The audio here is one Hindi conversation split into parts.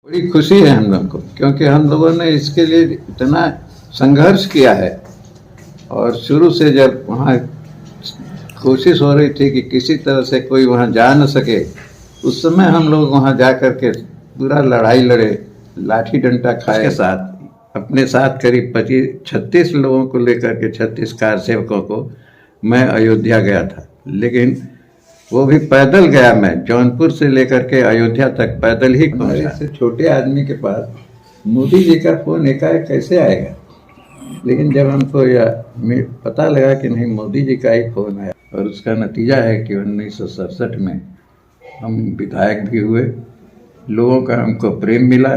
बड़ी खुशी है हम लोग को, क्योंकि हम लोगों ने इसके लिए इतना संघर्ष किया है। और शुरू से जब वहाँ कोशिश हो रही थी कि किसी तरह से कोई वहाँ जा न सके, उस समय हम लोग वहाँ जा कर के पूरा लड़ाई लड़े, लाठी डंडा खाए के साथ। अपने साथ करीब 36 लोगों को लेकर के 36 कार सेवकों को मैं अयोध्या गया था। लेकिन वो भी पैदल गया, मैं जौनपुर से लेकर के अयोध्या तक पैदल ही पहुंचा। ऐसे छोटे आदमी के पास मोदी जी का फोन एकाएक कैसे आएगा? लेकिन जब हमको यह पता लगा कि नहीं, मोदी जी का ही फोन आया, और उसका नतीजा है कि 1967 में हम विधायक भी हुए। लोगों का हमको प्रेम मिला,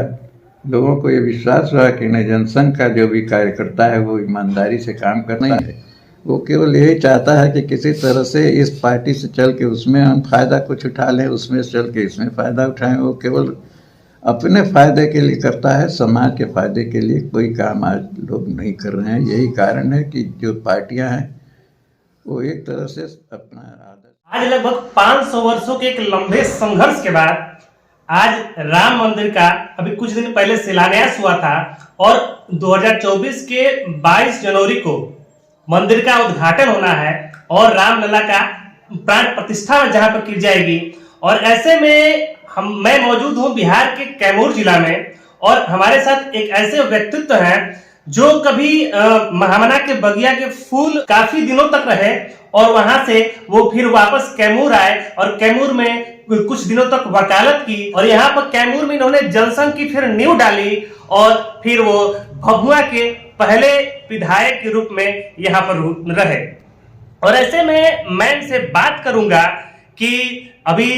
लोगों को ये विश्वास हुआ कि नहीं, जनसंघ का जो भी कार्यकर्ता है वो ईमानदारी से काम करना है। वो केवल यही चाहता है कि किसी तरह से इस पार्टी से चल के उसमें हम फायदा कुछ उठा लें, उसमें से चल के इसमें फायदा उठाएं। वो केवल अपने फायदे के लिए करता है, समाज के फायदे के लिए कोई काम आज लोग नहीं कर रहे हैं। यही कारण है कि जो पार्टियां हैं वो एक तरह से अपना आदत। आज लगभग 500 वर्षों के एक लंबे संघर्ष के बाद आज राम मंदिर का अभी कुछ दिन पहले शिलान्यास हुआ था और 2024 के 22 जनवरी को मंदिर का उद्घाटन होना है और रामलला का प्राण प्रतिष्ठा जहां पर की जाएगी। और ऐसे में मैं मौजूद हूं बिहार के कैमूर जिला में, और हमारे साथ एक ऐसे व्यक्तित्व हैं जो कभी महामना के बगिया के फूल काफी दिनों तक रहे और वहां से वो फिर वापस कैमूर आए और कैमूर में कुछ दिनों तक वकालत की, और यहाँ पर कैमूर में इन्होंने जनसंघ की फिर नींव डाली और फिर वो भभुआ के पहले विधायक के रूप में यहाँ पर रहे। और ऐसे में मैं इनसे बात करूंगा कि अभी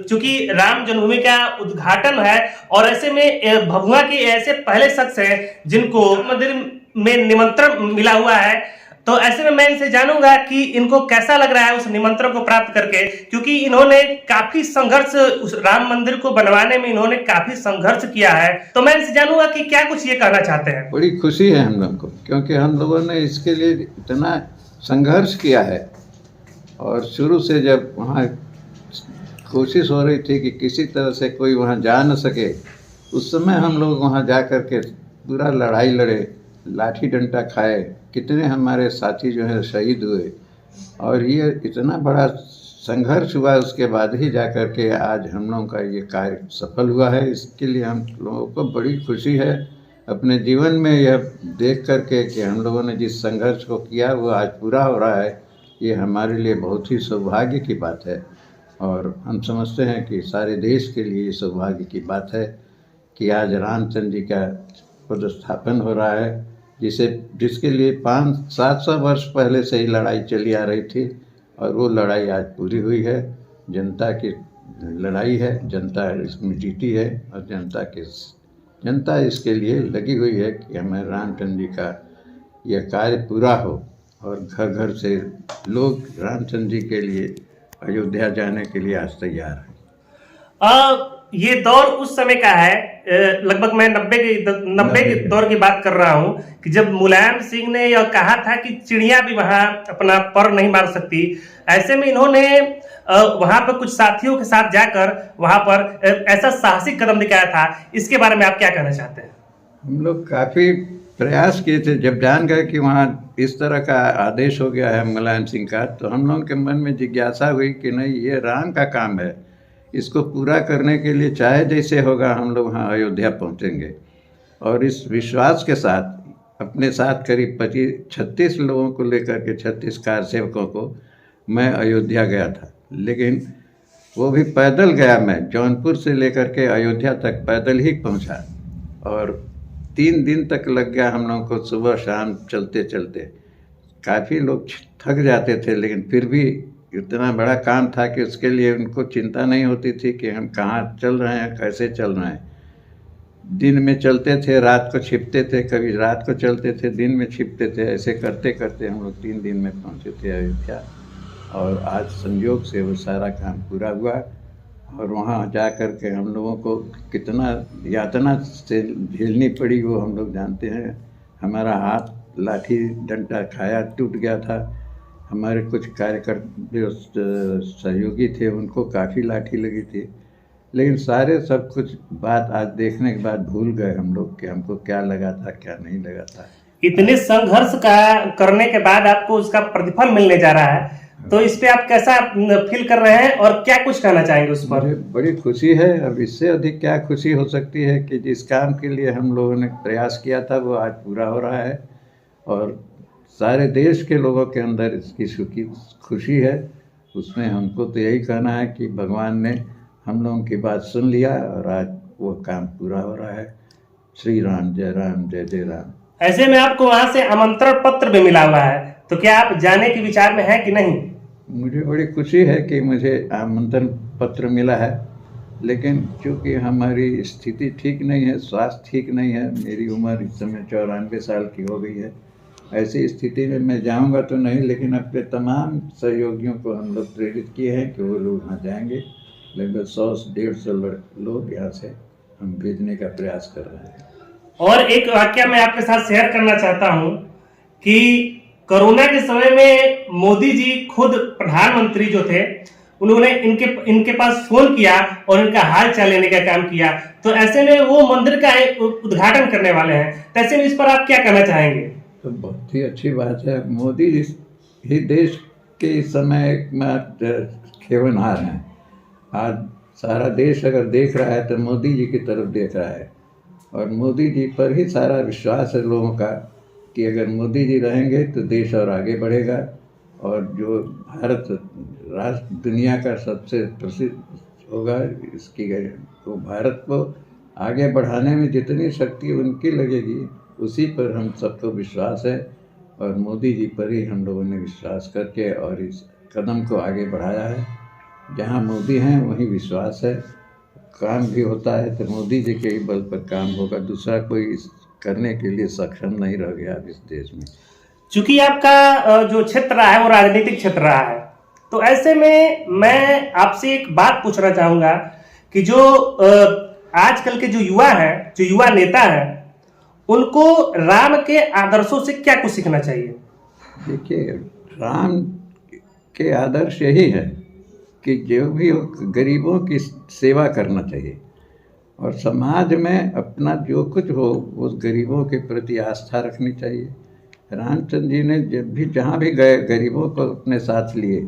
चूंकि राम जन्मभूमि का उद्घाटन है और ऐसे में भभुआ के ऐसे पहले शख्स हैं जिनको मंदिर में निमंत्रण मिला हुआ है, तो ऐसे में मैं इनसे जानूंगा कि इनको कैसा लग रहा है उस निमंत्रण को प्राप्त करके, क्योंकि इन्होंने काफी संघर्ष उस राम मंदिर को बनवाने में इन्होंने काफी संघर्ष किया है। तो मैं इनसे जानूंगा कि क्या कुछ ये कहना चाहते हैं। बड़ी खुशी है हम लोग को, क्योंकि हम लोगों ने इसके लिए इतना संघर्ष किया है। और शुरू से जब वहाँ कोशिश हो रही थी कि किसी तरह से कोई वहाँ जा न सके, उस समय हम लोग वहाँ जा कर के पूरा लड़ाई लड़े, लाठी डंडा खाए। कितने हमारे साथी जो है शहीद हुए, और ये इतना बड़ा संघर्ष हुआ, उसके बाद ही जा कर के आज हम लोगों का ये कार्य सफल हुआ है। इसके लिए हम लोगों को बड़ी खुशी है अपने जीवन में यह देख कर के कि हम लोगों ने जिस संघर्ष को किया वो आज पूरा हो रहा है। ये हमारे लिए बहुत ही सौभाग्य की बात है, और हम समझते हैं कि सारे देश के लिए ये सौभाग्य की बात है कि आज रामचंद्र जी का पदस्थापन हो रहा है, जिसके लिए 500-700 वर्ष पहले से ही लड़ाई चली आ रही थी, और वो लड़ाई आज पूरी हुई है। जनता की लड़ाई है, जनता इसमें जीती है, और जनता इसके लिए लगी हुई है कि हमें रामचंद्र जी का यह कार्य पूरा हो, और घर घर से लोग रामचंद्र जी के लिए अयोध्या जाने के लिए आज तैयार है। ये दौर उस समय का है, लगभग मैं 90 के दौर की बात कर रहा हूँ कि जब मुलायम सिंह ने यह कहा था कि चिड़िया भी वहां अपना पर नहीं मार सकती। ऐसे में इन्होंने वहां पर कुछ साथियों के साथ जाकर वहां पर ऐसा साहसिक कदम दिखाया था। इसके बारे में आप क्या कहना चाहते हैं? हम लोग काफी प्रयास किए थे। जब जान गए कि वहाँ इस तरह का आदेश हो गया है मुलायम सिंह का, तो हम लोगों के मन में जिज्ञासा हुई कि नहीं, ये राम का काम है, इसको पूरा करने के लिए चाहे जैसे होगा हम लोग वहाँ अयोध्या पहुँचेंगे। और इस विश्वास के साथ अपने साथ करीब 36 लोगों को लेकर के 36 कार सेवकों को मैं अयोध्या गया था। लेकिन वो भी पैदल गया, मैं जौनपुर से लेकर के अयोध्या तक पैदल ही पहुँचा, और 3 दिन तक लग गया हम लोगों को। सुबह शाम चलते चलते काफ़ी लोग थक जाते थे, लेकिन फिर भी इतना बड़ा काम था कि उसके लिए उनको चिंता नहीं होती थी कि हम कहाँ चल रहे हैं, कैसे चल रहे हैं। दिन में चलते थे, रात को छिपते थे, कभी रात को चलते थे, दिन में छिपते थे। ऐसे करते करते हम लोग 3 दिन में पहुँचे थे अयोध्या, और आज संयोग से वो सारा काम पूरा हुआ। और वहाँ जा कर के हम लोगों को कितना यातना से झेलनी पड़ी वो हम लोग जानते हैं। हमारा हाथ लाठी डंडा खाया टूट गया था, हमारे कुछ कार्यकर्ता जो सहयोगी थे उनको काफ़ी लाठी लगी थी, लेकिन सारे सब कुछ बात आज देखने के बाद भूल गए हम लोग कि हमको क्या लगा था क्या नहीं लगा था। इतने संघर्ष का करने के बाद आपको उसका प्रतिफल मिलने जा रहा है, तो इस पे आप कैसा फील कर रहे हैं और क्या कुछ कहना चाहेंगे उस पर? मुझे बड़ी खुशी है। अब इससे अधिक क्या खुशी हो सकती है कि जिस काम के लिए हम लोगों ने प्रयास किया था वो आज पूरा हो रहा है और सारे देश के लोगों के अंदर इसकी खुशी है। उसमें हमको तो यही कहना है कि भगवान ने हम लोगों की बात सुन लिया और आज वो काम पूरा हो रहा है। श्री राम जय जय राम। ऐसे में आपको वहां से आमंत्रण पत्र भी मिला हुआ है, तो क्या आप जाने के विचार में हैं कि नहीं? मुझे बड़ी खुशी है कि मुझे आमंत्रण पत्र मिला है, लेकिन चूँकि हमारी स्थिति ठीक नहीं है, स्वास्थ्य ठीक नहीं है, मेरी उम्र इस समय 94 साल की हो गई है। ऐसी स्थिति में मैं जाऊंगा तो नहीं, लेकिन अपने तमाम सहयोगियों को हम लोग प्रेरित किए हैं कि वो लोग वहाँ जाएंगे। लगभग 100 से 150 लोग यहाँ से हम भेजने का प्रयास कर रहे हैं। और एक वाक्य मैं आपके साथ शेयर करना चाहता हूं कि कोरोना के समय में मोदी जी खुद प्रधानमंत्री जो थे, उन्होंने इनके पास फोन किया और इनका हाल चाल लेने का काम किया। तो ऐसे में वो मंदिर का उद्घाटन करने वाले हैं, तो ऐसे में इस पर आप क्या कहना चाहेंगे? तो बहुत ही अच्छी बात है। मोदी जी ही देश के इस समय एकमात्र खेवनहार हैं। आज सारा देश अगर देख रहा है तो मोदी जी की तरफ देख रहा है और मोदी जी पर ही सारा विश्वास है लोगों का कि अगर मोदी जी रहेंगे तो देश और आगे बढ़ेगा। और जो भारत राष्ट्र दुनिया का सबसे प्रसिद्ध होगा इसकी, तो भारत को आगे बढ़ाने में जितनी शक्ति उनकी लगेगी उसी पर हम सबको विश्वास है और मोदी जी पर ही हम लोगों ने विश्वास करके और इस कदम को आगे बढ़ाया है। जहाँ मोदी हैं वहीं विश्वास है। काम भी होता है तो मोदी जी के ही बल पर काम होगा, दूसरा कोई इस करने के लिए सक्षम नहीं रह गया इस देश में। चूंकि आपका जो क्षेत्र रहा है वो राजनीतिक क्षेत्र रहा है, तो ऐसे में मैं आपसे एक बात पूछना चाहूंगा कि जो आजकल के जो युवा हैं, जो युवा नेता हैं, उनको राम के आदर्शों से क्या कुछ सीखना चाहिए? देखिए, राम के आदर्श यही है कि जो भी हो गरीबों की सेवा करना चाहिए और समाज में अपना जो कुछ हो उस गरीबों के प्रति आस्था रखनी चाहिए। रामचंद्र जी ने जब भी जहाँ भी गए गरीबों को अपने साथ लिए,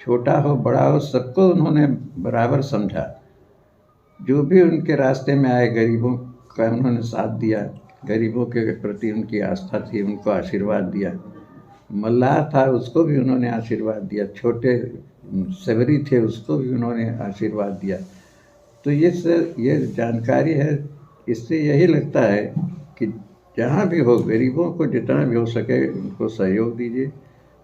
छोटा हो बड़ा हो सबको उन्होंने बराबर समझा। जो भी उनके रास्ते में आए गरीबों का उन्होंने साथ दिया, गरीबों के प्रति उनकी आस्था थी, उनको आशीर्वाद दिया। मल्लाह था उसको भी उन्होंने आशीर्वाद दिया, छोटे सबरी थे उसको भी उन्होंने आशीर्वाद दिया। तो ये जानकारी है, इससे यही लगता है कि जहाँ भी हो गरीबों को जितना भी हो सके उनको सहयोग दीजिए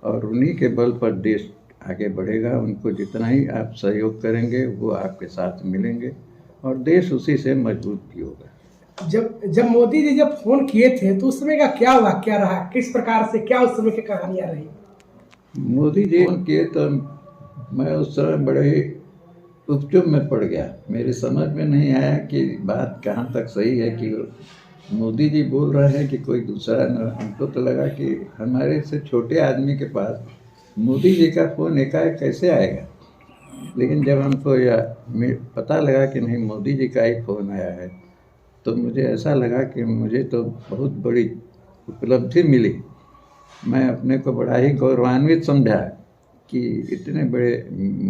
और उन्हीं के बल पर देश आगे बढ़ेगा। उनको जितना ही आप सहयोग करेंगे वो आपके साथ मिलेंगे और देश उसी से मजबूत भी होगा। जब मोदी जी जब फोन किए थे तो उस समय का क्या वाक्या रहा, किस प्रकार से, क्या उस समय की कहानियाँ रही? मोदी जी फोन किए तो मैं उस समय बड़े ही उपचुप में पड़ गया। मेरे समझ में नहीं आया कि बात कहाँ तक सही है कि मोदी जी बोल रहे हैं कि कोई दूसरा न। हमको तो लगा कि हमारे से छोटे आदमी के पास मोदी जी का फ़ोन एकाएक कैसे आएगा। लेकिन जब हमको यह पता लगा कि नहीं मोदी जी का ही फ़ोन आया है तो मुझे ऐसा लगा कि मुझे तो बहुत बड़ी उपलब्धि मिली। मैं अपने को बड़ा ही गौरवान्वित समझा कि इतने बड़े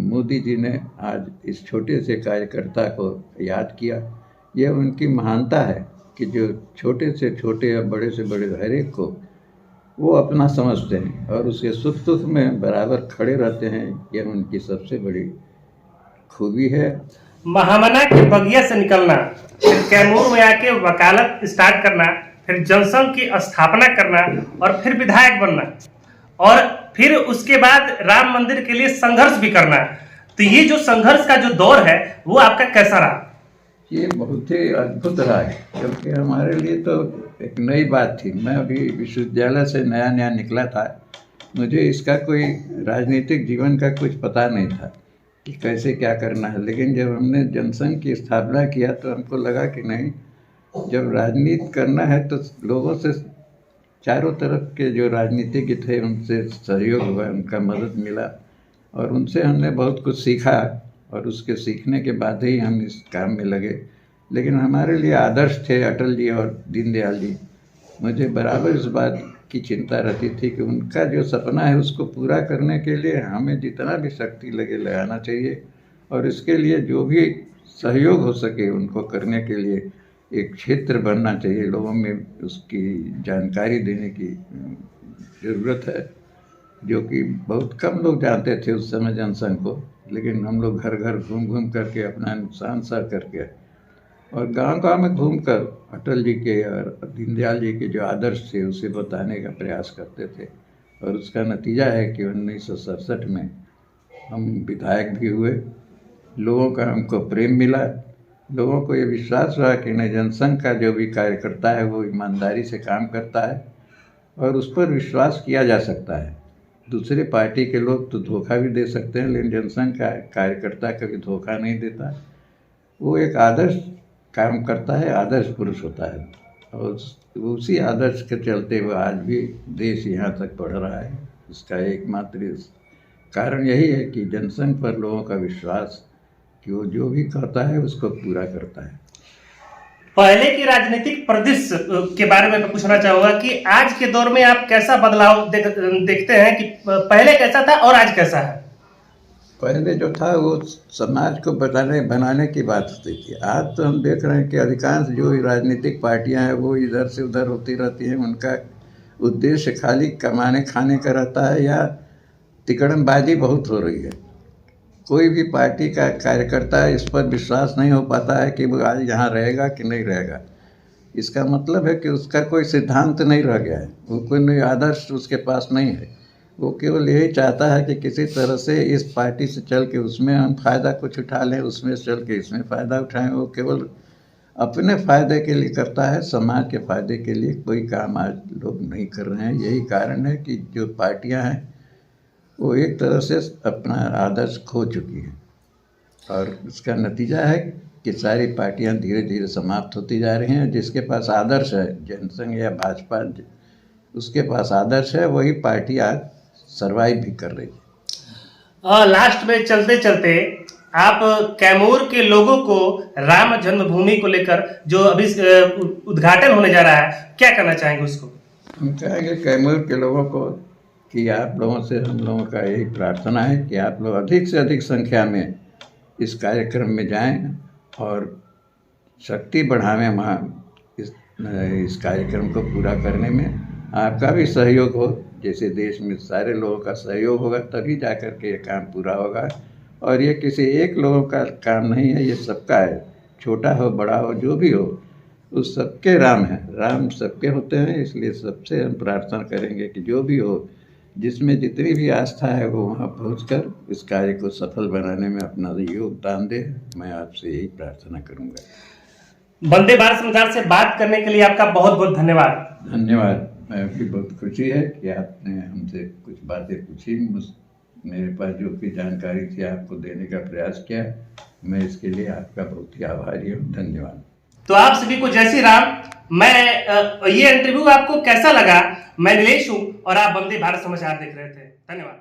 मोदी जी ने आज इस छोटे से कार्यकर्ता को याद किया। यह उनकी महानता है कि जो छोटे से छोटे या बड़े से बड़े हर एक को वो अपना समझते हैं और उसके सुख दुख में बराबर खड़े रहते हैं। यह उनकी सबसे बड़ी खूबी है। महामना के बगिया से निकलना, फिर कैमूर में आके वकालत स्टार्ट करना, फिर जनसंघ की स्थापना करना और फिर विधायक बनना और फिर उसके बाद राम मंदिर के लिए संघर्ष भी करना। तो ये जो संघर्ष का जो दौर है वो आपका कैसा रहा? ये बहुत ही अद्भुत रहा है क्योंकि हमारे लिए तो एक नई बात थी। मैं अभी विश्वविद्यालय से नया नया निकला था, मुझे इसका कोई राजनीतिक जीवन का कुछ पता नहीं था कि कैसे क्या करना है। लेकिन जब हमने जनसंघ की स्थापना किया तो हमको लगा कि नहीं, जब राजनीति करना है तो लोगों से, चारों तरफ के जो राजनीतिज्ञ थे उनसे सहयोग हुआ, उनका मदद मिला और उनसे हमने बहुत कुछ सीखा और उसके सीखने के बाद ही हम इस काम में लगे। लेकिन हमारे लिए आदर्श थे अटल जी और दीनदयाल जी। मुझे बराबर इस बात की चिंता रहती थी कि उनका जो सपना है उसको पूरा करने के लिए हमें जितना भी शक्ति लगे लगाना चाहिए, और इसके लिए जो भी सहयोग हो सके उनको करने के लिए एक क्षेत्र बनना चाहिए। लोगों में उसकी जानकारी देने की ज़रूरत है, जो कि बहुत कम लोग जानते थे उस समय जनसंघ को। लेकिन हम लोग घर घर घूम घूम करके अपना नुकसान सह करके और गांव-गांव में घूमकर अटल जी के और दीनदयाल जी के जो आदर्श थे उसे बताने का प्रयास करते थे। और उसका नतीजा है कि 1967 में हम विधायक भी हुए। लोगों का हमको प्रेम मिला, लोगों को ये विश्वास हुआ कि नहीं, जनसंघ का जो भी कार्यकर्ता है वो ईमानदारी से काम करता है और उस पर विश्वास किया जा सकता है। दूसरे पार्टी के लोग तो धोखा भी दे सकते हैं, लेकिन जनसंघ का कार्यकर्ता कभी धोखा नहीं देता। वो एक आदर्श काम करता है, आदर्श पुरुष होता है, और उसी आदर्श के चलते वो आज भी देश यहाँ तक बढ़ रहा है। इसका एकमात्र कारण यही है कि जनसंघ पर लोगों का विश्वास कि वो जो भी कहता है उसको पूरा करता है। पहले की राजनीतिक परिदृश्य के बारे में मैं पूछना चाहूंगा कि आज के दौर में आप कैसा बदलाव देखते हैं कि पहले कैसा था और आज कैसा है? पहले जो था वो समाज को बनाने की बात होती थी। आज तो हम देख रहे हैं कि अधिकांश जो राजनीतिक पार्टियां हैं वो इधर से उधर होती रहती हैं। उनका उद्देश्य खाली कमाने खाने का रहता है या तिकड़मबाजी बहुत हो रही है। कोई भी पार्टी का कार्यकर्ता इस पर विश्वास नहीं हो पाता है कि वो आज यहाँ रहेगा कि नहीं रहेगा। इसका मतलब है कि उसका कोई सिद्धांत नहीं रह गया है, वो कोई आदर्श उसके पास नहीं है। वो केवल यही चाहता है कि किसी तरह से इस पार्टी से चल के उसमें हम फ़ायदा कुछ उठा लें, उसमें से चल के इसमें फ़ायदा उठाएं। वो केवल अपने फ़ायदे के लिए करता है, समाज के फ़ायदे के लिए कोई काम आज लोग नहीं कर रहे हैं। यही कारण है कि जो पार्टियां हैं वो एक तरह से अपना आदर्श खो चुकी हैं, और इसका नतीजा है कि सारी पार्टियां धीरे धीरे समाप्त होती जा रही हैं। जिसके पास आदर्श है, जनसंघ या भाजपा, उसके पास आदर्श है, वही पार्टी आज सर्वाइव भी कर रही है। लास्ट में चलते चलते आप कैमूर के लोगों को राम जन्मभूमि को लेकर जो अभी उद्घाटन होने जा रहा है, क्या करना चाहेंगे उसको? हम कहेंगे कैमूर के लोगों को कि आप लोगों से हम लोगों का यही प्रार्थना है कि आप लोग अधिक से अधिक संख्या में इस कार्यक्रम में जाएं और शक्ति बढ़ावें वहाँ इस कार्यक्रम को पूरा करने में आपका भी सहयोग हो। जैसे देश में सारे लोगों का सहयोग होगा तभी जा कर के ये काम पूरा होगा। और ये किसी एक लोगों का काम नहीं है, ये सबका है। छोटा हो बड़ा हो जो भी हो, उस सबके राम हैं, राम सबके होते हैं। इसलिए सबसे हम प्रार्थना करेंगे कि जो भी हो, जिसमें जितनी भी आस्था है वो वहाँ पहुँचकर इस कार्य को सफल बनाने में अपना योगदान दे। मैं आपसे यही प्रार्थना करूँगा। वंदे भारत समाचार से बात करने के लिए आपका बहुत बहुत धन्यवाद। धन्यवाद। मैं भी बहुत खुशी है कि आपने हमसे कुछ बातें पूछी, मेरे पास जो भी जानकारी थी आपको देने का प्रयास किया। मैं इसके लिए आपका बहुत ही आभारी हूँ। धन्यवाद। तो आप सभी को जय श्री राम। मैं ये इंटरव्यू आपको कैसा लगा? मैं नीलेश हूँ और आप वंदे भारत समाचार देख रहे थे। धन्यवाद।